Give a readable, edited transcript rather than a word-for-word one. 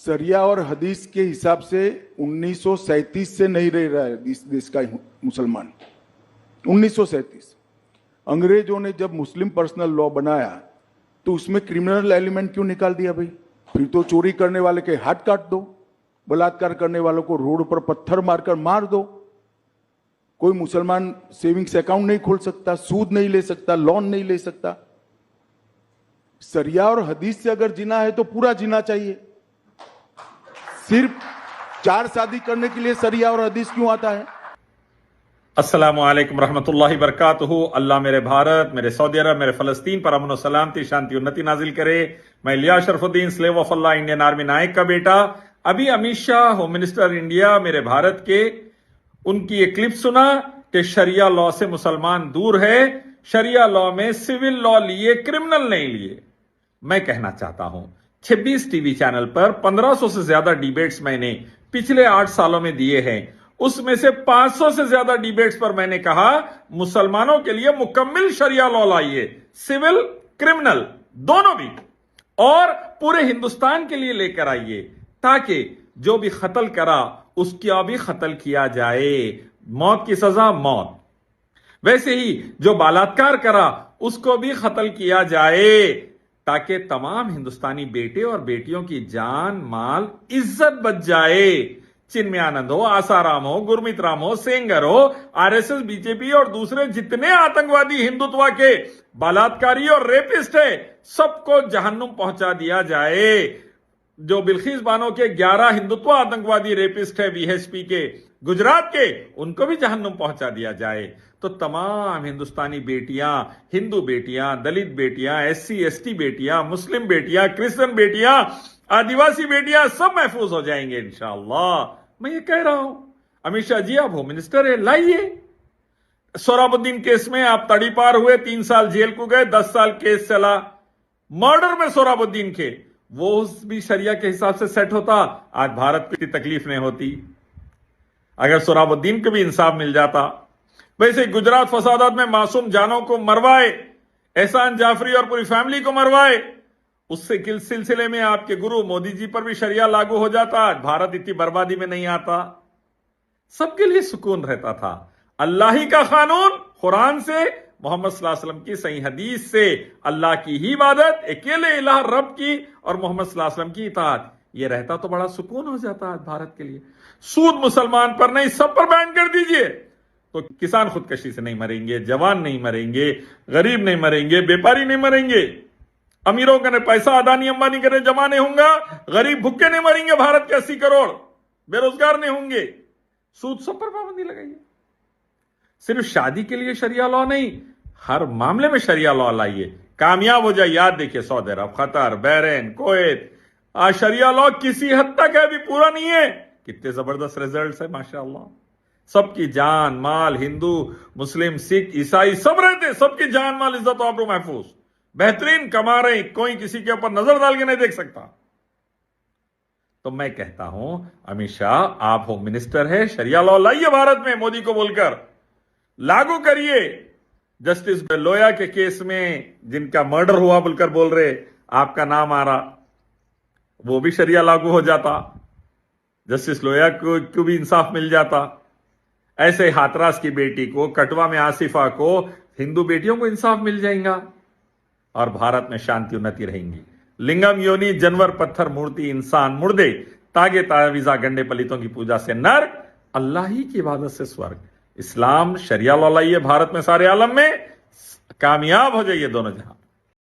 सरिया और हदीस के हिसाब से 1937 से नहीं रह रहा है इस देश का मुसलमान। 1937 अंग्रेजों ने जब मुस्लिम पर्सनल लॉ बनाया तो उसमें क्रिमिनल एलिमेंट क्यों निकाल दिया भाई? फिर तो चोरी करने वाले के हाथ काट दो, बलात्कार करने वालों को रोड पर पत्थर मारकर मार दो। कोई मुसलमान सेविंग्स अकाउंट नहीं खोल सकता, सूद नहीं ले सकता, लोन नहीं ले सकता। सरिया और हदीस से अगर जीना है तो पूरा जीना चाहिए। सिर्फ 4 शादी करने के लिए सरिया और हदीस क्यों आता है? अस्सलामु अलैकुम रहमतुल्लाहि बरकातुहू। अल्लाह मेरे भारत, मेरे सऊदी अरब, मेरे फलस्तीन पर अमन और सलामती, शांति उन्नति नाजिल करे। मैं Ilyas Sharfuddin, slave of Allah, Indian army Naik का बेटा। अभी Amit Shah home minister India मेरे भारत के, उनकी एक क्लिप सुना कि शरिया लॉ से मुसलमान दूर है, शरिया लॉ में सिविल लॉ लिए, क्रिमिनल नहीं लिए। मैं कहना चाहता हूं 26 टीवी चैनल पर 1500 से ज्यादा डिबेट्स मैंने पिछले 8 सालों में दिए हैं। उसमें से 500 से ज्यादा डिबेट्स पर मैंने कहा मुसलमानों के लिए मुकम्मल शरिया लॉ लाइए, सिविल क्रिमिनल दोनों भी, और पूरे हिंदुस्तान के लिए लेकर आइए, ताकि जो भी कत्ल करा उसका भी कत्ल किया जाए, मौत की सजा मौत। वैसे ही जो बलात्कार करा उसको भी कत्ल किया जाए, ताकि तमाम हिंदुस्तानी बेटे और बेटियों की जान माल इज्जत बच जाए। चिन्मयानंद हो, आसाराम हो, गुरमीत राम हो, सेंगर हो, आरएसएस, बीजेपी और दूसरे जितने आतंकवादी हिंदुत्व के बलात्कारी और रेपिस्ट है, सबको जहन्नुम पहुंचा दिया जाए। जो बिल्किस बानो के 11 हिंदुत्व आतंकवादी रेपिस्ट है वीएचपी के गुजरात के, उनको भी जहन्नुम पहुंचा दिया जाए। तो तमाम हिंदुस्तानी बेटियां, हिंदू बेटियां, दलित बेटियां, एससी एसटी बेटियां, मुस्लिम बेटियां, क्रिश्चियन बेटियां, आदिवासी बेटियां सब महफूज हो जाएंगे इंशाअल्लाह। मैं ये कह रहा हूं, अमित शाह जी आप होम मिनिस्टर है, लाइए। सोहराबुद्दीन केस में आप तड़ीपार हुए, 3 साल जेल को गए, 10 साल केस चला मर्डर में सोहराबुद्दीन के, वो भी शरिया के हिसाब से सेट होता, आज भारत को इतनी तकलीफ नहीं होती। अगर सोहराबुद्दीन को भी इंसाफ मिल जाता। वैसे गुजरात फसादात में मासूम जानों को मरवाए, एहसान जाफरी और पूरी फैमिली को मरवाए, उससे किस सिलसिले में आपके गुरु मोदी जी पर भी शरिया लागू हो जाता, आज भारत इतनी बर्बादी में नहीं आता। सबके लिए सुकून रहता था। अल्लाह ही का कानून कुरान से, मोहम्मद सल्लल्लाहु अलैहि वसल्लम की सही हदीस से, अल्लाह की ही इबादत, अकेले इलाह रब की, और मोहम्मद सल्लल्लाहु अलैहि वसल्लम की इताअत, ये रहता तो बड़ा सुकून हो जाता आज भारत के लिए। सूद मुसलमान पर नहीं, सब पर बैन कर दीजिए, तो किसान खुदकशी से नहीं मरेंगे, जवान नहीं मरेंगे, गरीब नहीं मरेंगे, व्यापारी नहीं मरेंगे, अमीरों का पैसा अदानी अंबानी करे जमा नहीं होगा, गरीब भूखे नहीं मरेंगे, भारत के 80 करोड़ बेरोजगार नहीं होंगे। सूद सब पर पाबंदी लगाइए। सिर्फ शादी के लिए शरिया लॉ नहीं, हर मामले में शरिया लॉ लाइए, कामयाब हो जाए। याद देखिए सऊदी अरब, कतर, बहरीन, कुवैत, आज शरिया लॉ किसी हद तक है, अभी पूरा नहीं है, कितने जबरदस्त रिजल्ट्स है माशाअल्लाह। सबकी जान माल, हिंदू मुस्लिम सिख ईसाई सब रहते, सबकी जान माल इज्जत और आबरू महफूज, बेहतरीन कमा रहे, कोई किसी के ऊपर नजर डाल के नहीं देख सकता। तो मैं कहता हूं अमित शाह आप होम मिनिस्टर है, शरिया लॉ लाइए भारत में, मोदी को बोलकर लागू करिए। जस्टिस लोया के केस में जिनका मर्डर हुआ बोलकर बोल रहे, आपका नाम आ रहा, वो भी शरिया लागू हो जाता, जस्टिस लोया को भी इंसाफ मिल जाता। ऐसे हाथरास की बेटी को, कटवा में आसिफा को, हिंदू बेटियों को इंसाफ मिल जाएगा, और भारत में शांति उन्नति रहेंगी। लिंगम योनि जानवर पत्थर मूर्ति इंसान मुर्दे, तागे तावीजा गंडे पलितों की पूजा से नर्क, अल्लाह ही की इबादत से स्वर्ग। इस्लाम शरिया लॉ लाइए भारत में, सारे आलम में कामयाब हो जाइए दोनों जहां।